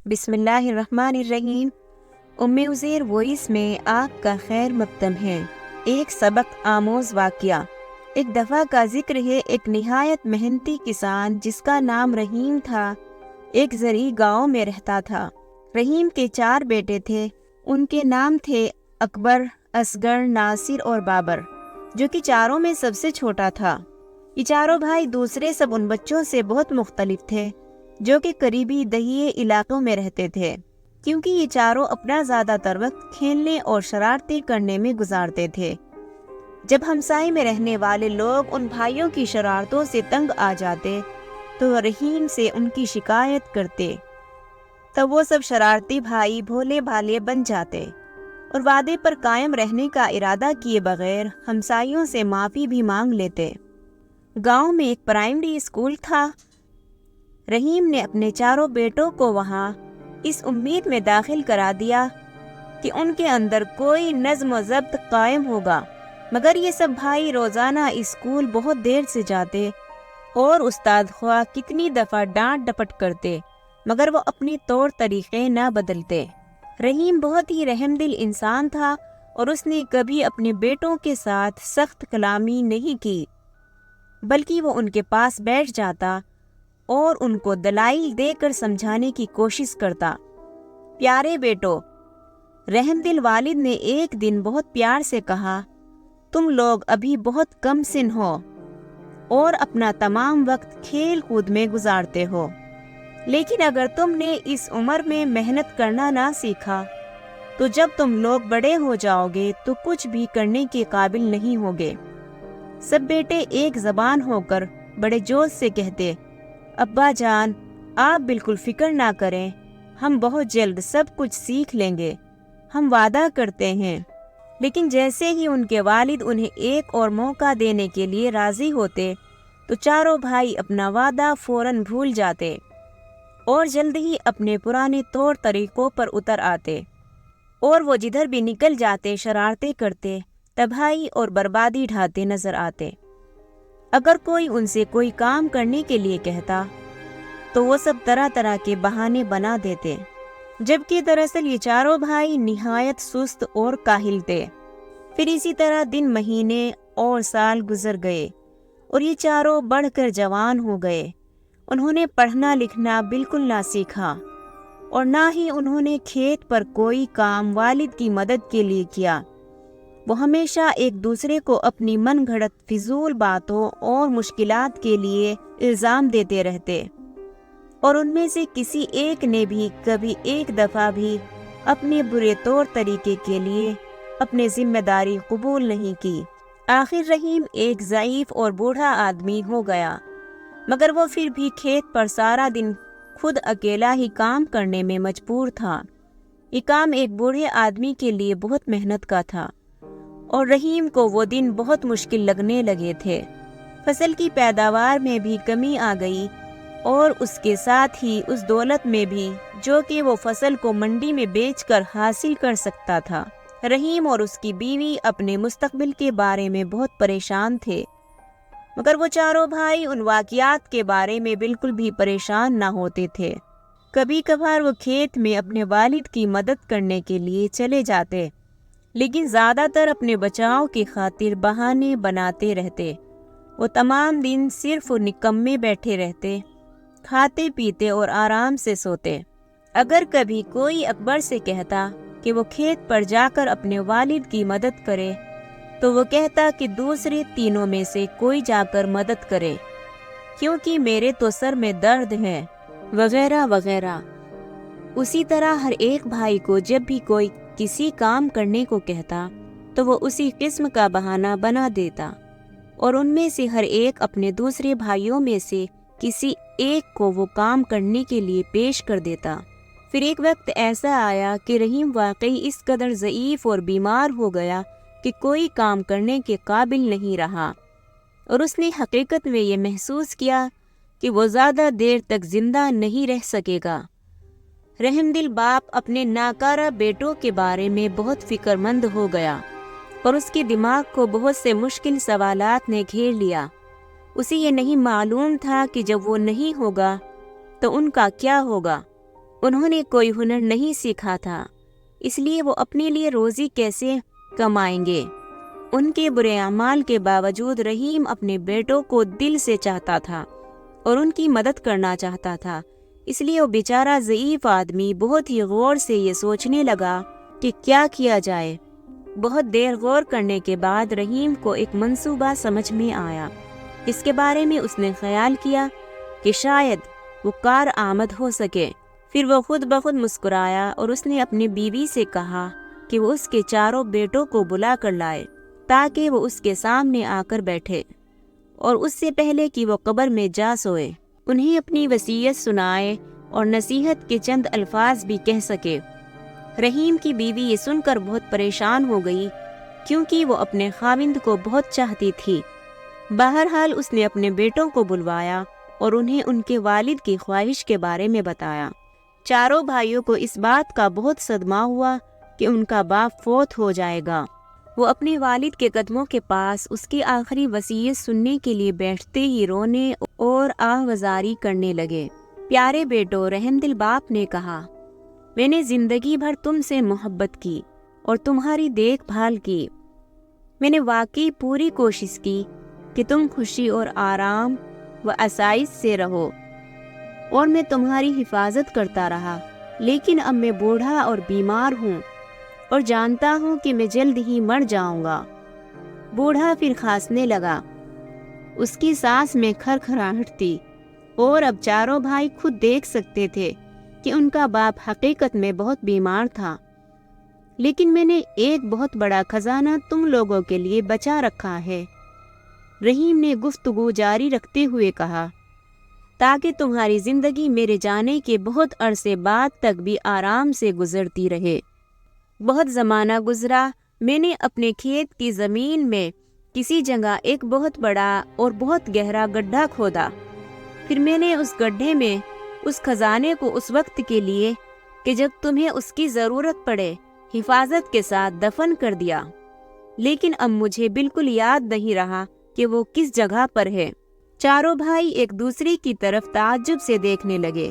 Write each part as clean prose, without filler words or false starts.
بسم اللہ الرحمن الرحیم۔ ام عزیر وائس میں آپ کا خیر مقدم ہے۔ ایک سبق آموز واقعہ۔ ایک دفعہ کا ذکر ہے، ایک نہایت محنتی کسان جس کا نام رحیم تھا، ایک زرعی گاؤں میں رہتا تھا۔ رحیم کے 4 بیٹے تھے۔ ان کے نام تھے اکبر، اصغر، ناصر اور بابر، جو کہ چاروں میں سب سے چھوٹا تھا۔ یہ چاروں بھائی دوسرے سب ان بچوں سے بہت مختلف تھے جو کہ قریبی دیہی علاقوں میں رہتے تھے، کیونکہ یہ چاروں اپنا زیادہ تر وقت کھیلنے اور شرارتیں کرنے میں گزارتے تھے۔ جب ہمسائے میں رہنے والے لوگ ان بھائیوں کی شرارتوں سے تنگ آ جاتے تو رحیم سے ان کی شکایت کرتے، تب وہ سب شرارتی بھائی بھولے بھالے بن جاتے اور وعدے پر قائم رہنے کا ارادہ کیے بغیر ہمسائیوں سے معافی بھی مانگ لیتے۔ گاؤں میں ایک پرائمری اسکول تھا۔ رحیم نے اپنے چاروں بیٹوں کو وہاں اس امید میں داخل کرا دیا کہ ان کے اندر کوئی نظم و ضبط قائم ہوگا، مگر یہ سب بھائی روزانہ اسکول بہت دیر سے جاتے اور استاد خواہ کتنی دفعہ ڈانٹ ڈپٹ کرتے، مگر وہ اپنی طور طریقے نہ بدلتے۔ رحیم بہت ہی رحم دل انسان تھا اور اس نے کبھی اپنے بیٹوں کے ساتھ سخت کلامی نہیں کی، بلکہ وہ ان کے پاس بیٹھ جاتا اور ان کو دلائل دے کر سمجھانے کی کوشش کرتا۔ پیارے بیٹو، رحم دل والد نے ایک دن بہت پیار سے کہا، تم لوگ ابھی بہت کم سن ہو اور اپنا تمام وقت کھیل کود میں گزارتے ہو، لیکن اگر تم نے اس عمر میں محنت کرنا نہ سیکھا تو جب تم لوگ بڑے ہو جاؤ گے تو کچھ بھی کرنے کے قابل نہیں ہوگے۔ سب بیٹے ایک زبان ہو کر بڑے جوش سے کہتے، ابا جان، آپ بالکل فکر نہ کریں، ہم بہت جلد سب کچھ سیکھ لیں گے، ہم وعدہ کرتے ہیں۔ لیکن جیسے ہی ان کے والد انہیں ایک اور موقع دینے کے لیے راضی ہوتے تو چاروں بھائی اپنا وعدہ فوراً بھول جاتے اور جلد ہی اپنے پرانے طور طریقوں پر اتر آتے، اور وہ جدھر بھی نکل جاتے شرارتیں کرتے، تباہی اور بربادی ڈھاتے نظر آتے۔ اگر کوئی ان سے کوئی کام کرنے کے لیے کہتا تو وہ سب طرح طرح کے بہانے بنا دیتے، جبکہ دراصل یہ چاروں بھائی نہایت سست اور کاہل تھے۔ پھر اسی طرح دن، مہینے اور سال گزر گئے اور یہ چاروں بڑھ کر جوان ہو گئے۔ انہوں نے پڑھنا لکھنا بالکل نہ سیکھا اور نہ ہی انہوں نے کھیت پر کوئی کام والد کی مدد کے لیے کیا۔ وہ ہمیشہ ایک دوسرے کو اپنی من گھڑت فضول باتوں اور مشکلات کے لیے الزام دیتے رہتے، اور ان میں سے کسی ایک نے بھی کبھی ایک دفعہ بھی اپنے برے طور طریقے کے لیے اپنی ذمہ داری قبول نہیں کی۔ آخر رحیم ایک ضعیف اور بوڑھا آدمی ہو گیا، مگر وہ پھر بھی کھیت پر سارا دن خود اکیلا ہی کام کرنے میں مجبور تھا۔ یہ کام ایک بوڑھے آدمی کے لیے بہت محنت کا تھا اور رحیم کو وہ دن بہت مشکل لگنے لگے تھے۔ فصل کی پیداوار میں بھی کمی آ گئی اور اس کے ساتھ ہی اس دولت میں بھی جو کہ وہ فصل کو منڈی میں بیچ کر حاصل کر سکتا تھا۔ رحیم اور اس کی بیوی اپنے مستقبل کے بارے میں بہت پریشان تھے، مگر وہ چاروں بھائی ان واقعات کے بارے میں بالکل بھی پریشان نہ ہوتے تھے۔ کبھی کبھار وہ کھیت میں اپنے والد کی مدد کرنے کے لیے چلے جاتے، لیکن زیادہ تر اپنے بچاؤ کی خاطر بہانے بناتے رہتے۔ وہ تمام دن صرف نکمے بیٹھے رہتے، کھاتے پیتے اور آرام سے سوتے۔ اگر کبھی کوئی اکبر سے کہتا کہ وہ کھیت پر جا کر اپنے والد کی مدد کرے تو وہ کہتا کہ دوسرے تینوں میں سے کوئی جا کر مدد کرے، کیونکہ میرے تو سر میں درد ہے، وغیرہ وغیرہ۔ اسی طرح ہر ایک بھائی کو جب بھی کوئی کسی کام کرنے کو کہتا تو وہ اسی قسم کا بہانہ بنا دیتا، اور ان میں سے ہر ایک اپنے دوسرے بھائیوں میں سے کسی ایک کو وہ کام کرنے کے لیے پیش کر دیتا۔ پھر ایک وقت ایسا آیا کہ رحیم واقعی اس قدر ضعیف اور بیمار ہو گیا کہ کوئی کام کرنے کے قابل نہیں رہا، اور اس نے حقیقت میں یہ محسوس کیا کہ وہ زیادہ دیر تک زندہ نہیں رہ سکے گا۔ رحم دل باپ اپنے ناکارہ بیٹوں کے بارے میں بہت فکر مند ہو گیا اور اس کے دماغ کو بہت سے مشکل سوالات نے گھیر لیا۔ اسے یہ نہیں معلوم تھا کہ جب وہ نہیں ہوگا تو ان کا کیا ہوگا۔ انہوں نے کوئی ہنر نہیں سیکھا تھا، اس لیے وہ اپنے لیے روزی کیسے کمائیں گے؟ ان کے برے اعمال کے باوجود رحیم اپنے بیٹوں کو دل سے چاہتا تھا اور ان کی مدد کرنا چاہتا تھا، اس لیے وہ بیچارہ ضعیف آدمی بہت ہی غور سے یہ سوچنے لگا کہ کیا کیا جائے۔ بہت دیر غور کرنے کے بعد رحیم کو ایک منصوبہ سمجھ میں آیا۔ اس کے بارے میں اس نے خیال کیا کہ شاید وہ کارآمد ہو سکے۔ پھر وہ خود بخود مسکرایا اور اس نے اپنی بیوی سے کہا کہ وہ اس کے چاروں بیٹوں کو بلا کر لائے تاکہ وہ اس کے سامنے آ کر بیٹھے اور اس سے پہلے کہ وہ قبر میں جا سوئے انہیں اپنی وصیت سنائے اور نصیحت کے چند الفاظ بھی کہہ سکے۔ رحیم کی بیوی یہ سن کر بہت پریشان ہو گئی کیونکہ وہ اپنے خاوند کو بہت چاہتی تھی۔ بہرحال اس نے اپنے بیٹوں کو بلوایا اور انہیں ان کے والد کی خواہش کے بارے میں بتایا۔ چاروں بھائیوں کو اس بات کا بہت صدمہ ہوا کہ ان کا باپ فوت ہو جائے گا۔ وہ اپنے والد کے قدموں کے پاس اس کی آخری وصیت سننے کے لیے بیٹھتے ہی رونے اور آہوازاری کرنے لگے۔ پیارے بیٹو، رحم دل باپ نے کہا، میں نے زندگی بھر تم سے محبت کی اور تمہاری دیکھ بھال کی۔ میں نے واقعی پوری کوشش کی کہ تم خوشی اور آرام و آسائش سے رہو اور میں تمہاری حفاظت کرتا رہا، لیکن اب میں بوڑھا اور بیمار ہوں اور جانتا ہوں کہ میں جلد ہی مر جاؤں گا۔ بوڑھا پھر کھانسنے لگا، اس کی سانس میں کھرکھراہٹ تھی اور اب چاروں بھائی خود دیکھ سکتے تھے کہ ان کا باپ حقیقت میں بہت بیمار تھا۔ لیکن میں نے ایک بہت بڑا خزانہ تم لوگوں کے لیے بچا رکھا ہے، رحیم نے گفتگو جاری رکھتے ہوئے کہا، تاکہ تمہاری زندگی میرے جانے کے بہت عرصے بعد تک بھی آرام سے گزرتی رہے۔ بہت زمانہ گزرا، میں نے اپنے کھیت کی زمین میں کسی جگہ ایک بہت بڑا اور بہت گہرا گڈھا کھودا۔ پھر میں نے اس گڈھے میں اس خزانے کو اس وقت کے لیے کہ جب تمہیں اس کی ضرورت پڑے حفاظت کے ساتھ دفن کر دیا، لیکن اب مجھے بالکل یاد نہیں رہا کہ وہ کس جگہ پر ہے۔ چاروں بھائی ایک دوسرے کی طرف تعجب سے دیکھنے لگے،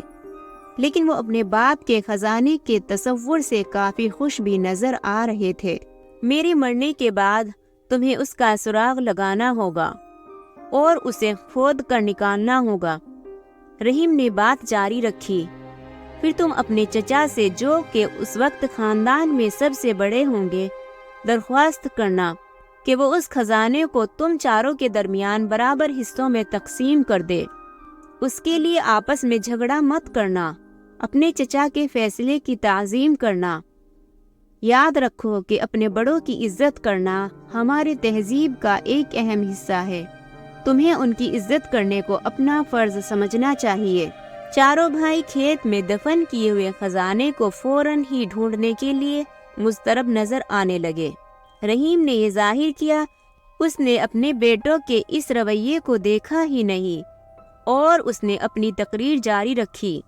لیکن وہ اپنے باپ کے خزانے کے تصور سے کافی خوش بھی نظر آ رہے تھے۔ میرے مرنے کے بعد تمہیں اس کا سراغ لگانا ہوگا اور اسے کھود کر نکالنا ہوگا، رحیم نے بات جاری رکھی۔ پھر تم اپنے چچا سے، جو کہ اس وقت خاندان میں سب سے بڑے ہوں گے، درخواست کرنا کہ وہ اس خزانے کو تم چاروں کے درمیان برابر حصوں میں تقسیم کر دے۔ اس کے لیے آپس میں جھگڑا مت کرنا، اپنے چچا کے فیصلے کی تعظیم کرنا۔ یاد رکھو کہ اپنے بڑوں کی عزت کرنا ہماری تہذیب کا ایک اہم حصہ ہے، تمہیں ان کی عزت کرنے کو اپنا فرض سمجھنا چاہیے۔ چاروں بھائی کھیت میں دفن کیے ہوئے خزانے کو فوراً ہی ڈھونڈنے کے لیے مضطرب نظر آنے لگے۔ رحیم نے یہ ظاہر کیا اس نے اپنے بیٹوں کے اس رویے کو دیکھا ہی نہیں، اور اس نے اپنی تقریر جاری رکھی۔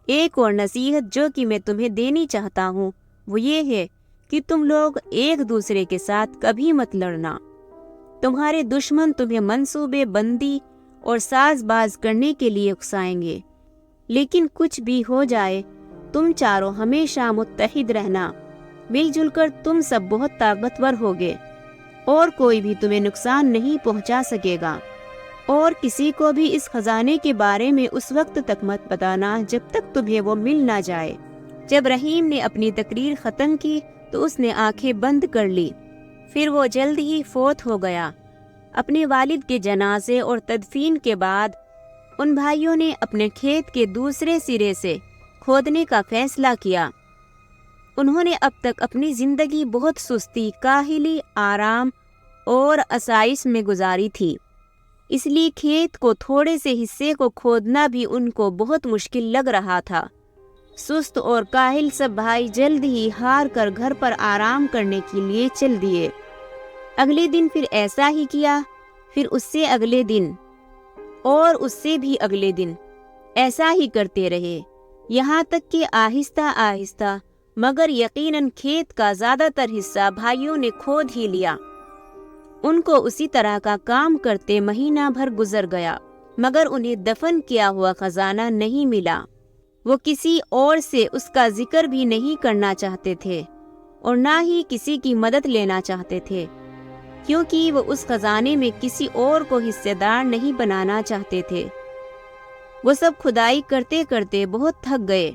ایک اور نصیحت جو کہ میں تمہیں دینی چاہتا ہوں وہ یہ ہے کہ تم لوگ ایک دوسرے کے ساتھ کبھی مت لڑنا۔ تمہارے دشمن تمہیں منصوبے بندی اور ساز باز کرنے کے لیے اکسائیں گے، لیکن کچھ بھی ہو جائے تم چاروں ہمیشہ متحد رہنا۔ مل جل کر تم سب بہت طاقتور ہوگے اور کوئی بھی تمہیں نقصان نہیں پہنچا سکے گا، اور کسی کو بھی اس خزانے کے بارے میں اس وقت تک مت بتانا جب تک تمہیں وہ مل نہ جائے۔ جب رحیم نے اپنی تقریر ختم کی تو اس نے آنکھیں بند کر لی۔ پھر وہ جلد ہی فوت ہو گیا۔ اپنے والد کے جنازے اور تدفین کے بعد ان بھائیوں نے اپنے کھیت کے دوسرے سرے سے کھودنے کا فیصلہ کیا۔ انہوں نے اب تک اپنی زندگی بہت سستی، کاہلی، آرام اور آسائش میں گزاری تھی، اس لیے کھیت کو تھوڑے سے حصے کو کھودنا بھی ان کو بہت مشکل لگ رہا تھا۔ سست اور کاہل سب بھائی جلد ہی ہار کر گھر پر آرام کرنے کے لیے چل دیے۔ اگلے دن پھر ایسا ہی کیا، پھر اس سے اگلے دن اور اس سے بھی اگلے دن ایسا ہی کرتے رہے، یہاں تک کہ آہستہ آہستہ مگر یقیناً کھیت کا زیادہ تر حصہ بھائیوں نے کھود ہی لیا۔ ان کو اسی طرح کا کام کرتے مہینہ بھر گزر گیا، مگر انہیں دفن کیا ہوا خزانہ نہیں ملا۔ وہ کسی اور سے اس کا ذکر بھی نہیں کرنا چاہتے تھے اور نہ ہی کسی کی مدد لینا چاہتے تھے، کیونکہ وہ اس خزانے میں کسی اور کو حصے دار نہیں بنانا چاہتے تھے۔ وہ سب کھدائی کرتے کرتے بہت تھک گئے،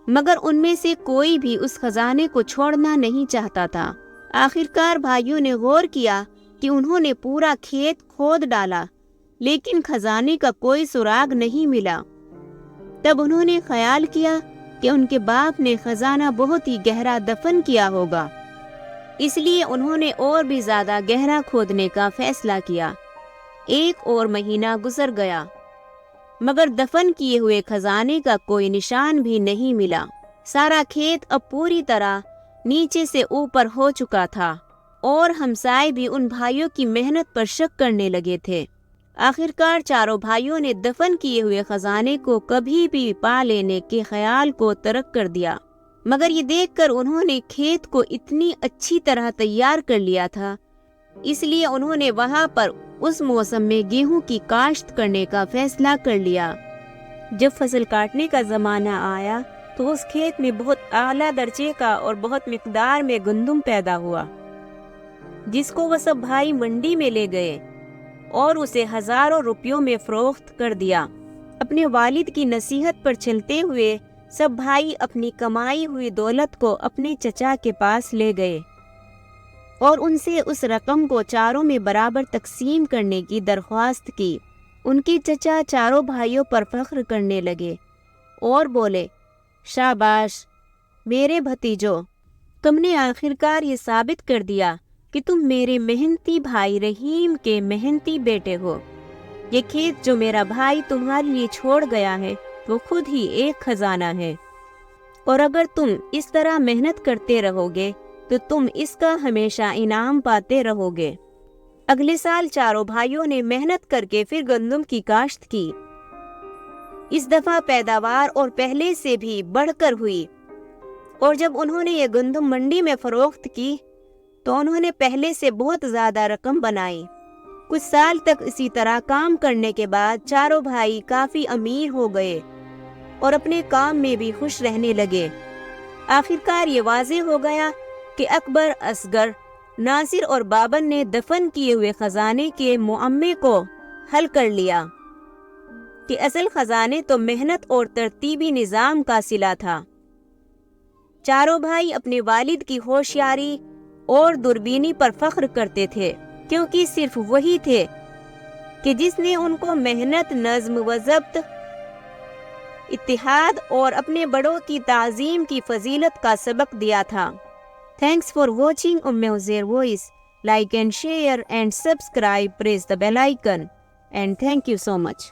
مگر ان میں سے کوئی بھی اس خزانے کو چھوڑنا نہیں چاہتا تھا۔ آخرکار بھائیوں نے غور کیا کہ انہوں نے پورا کھیت کھود ڈالا، لیکن خزانے کا کوئی سراغ نہیں ملا۔ تب انہوں نے خیال کیا کہ ان کے باپ نے خزانہ بہت ہی گہرا دفن کیا ہوگا، اس لیے انہوں نے اور بھی زیادہ گہرا کھودنے کا فیصلہ کیا۔ 1 اور مہینہ گزر گیا، مگر دفن کیے ہوئے خزانے کا کوئی نشان بھی نہیں ملا۔ سارا کھیت اب پوری طرح نیچے سے اوپر ہو چکا تھا اور ہمسائے بھی ان بھائیوں کی محنت پر شک کرنے لگے تھے۔ آخرکار چاروں بھائیوں نے دفن کیے ہوئے خزانے کو کبھی بھی پا لینے کے خیال کو ترک کر دیا، مگر یہ دیکھ کر انہوں نے کھیت کو اتنی اچھی طرح تیار کر لیا تھا، اس لیے انہوں نے وہاں پر اس موسم میں گیہوں کی کاشت کرنے کا فیصلہ کر لیا۔ جب فصل کاٹنے کا زمانہ آیا تو اس کھیت میں بہت اعلیٰ درجے کا اور بہت مقدار میں گندم پیدا ہوا، جس کو وہ سب بھائی منڈی میں لے گئے اور اسے ہزاروں روپیوں میں فروخت کر دیا۔ اپنے والد کی نصیحت پر چلتے ہوئے سب بھائی اپنی کمائی ہوئی دولت کو اپنے چچا کے پاس لے گئے اور ان سے اس رقم کو چاروں میں برابر تقسیم کرنے کی درخواست کی۔ ان کے چچا چاروں بھائیوں پر فخر کرنے لگے اور بولے، شاباش میرے بھتیجوں، تم نے آخرکار یہ ثابت کر دیا کہ تم میرے محنتی بھائی رحیم کے محنتی بیٹے ہو۔ یہ کھیت جو میرا بھائی تمہارے لیے چھوڑ گیا ہے وہ خود ہی ایک خزانہ ہے، اور اگر تم اس طرح محنت کرتے رہو گے تو تم اس کا ہمیشہ انعام پاتے رہو گے۔ اگلے سال چاروں بھائیوں نے محنت کر کے پھر گندم کی کاشت کی۔ اس دفعہ پیداوار اور پہلے سے بھی بڑھ کر ہوئی، اور جب انہوں نے یہ گندم منڈی میں فروخت کی تو انہوں نے پہلے سے بہت زیادہ رقم بنائی۔ کچھ سال تک اسی طرح کام کرنے کے بعد چاروں بھائی کافی امیر ہو گئے اور اپنے کام میں بھی خوش رہنے لگے۔ آخرکار یہ واضح ہو گیا کہ اکبر، اصغر، ناصر اور بابن نے دفن کیے ہوئے خزانے کے معمے کو حل کر لیا کہ اصل خزانے تو محنت اور ترتیبی نظام کا صلہ تھا۔ چاروں بھائی اپنے والد کی ہوشیاری اور دوربینی پر فخر کرتے تھے، کیونکہ صرف وہی تھے کہ جس نے ان کو محنت، نظم و ضبط، اتحاد اور اپنے بڑوں کی تعظیم کی فضیلت کا سبق دیا تھا۔ Thanks for watching Uzair Voice. Like and share and subscribe. Press the bell icon. And thank you so much.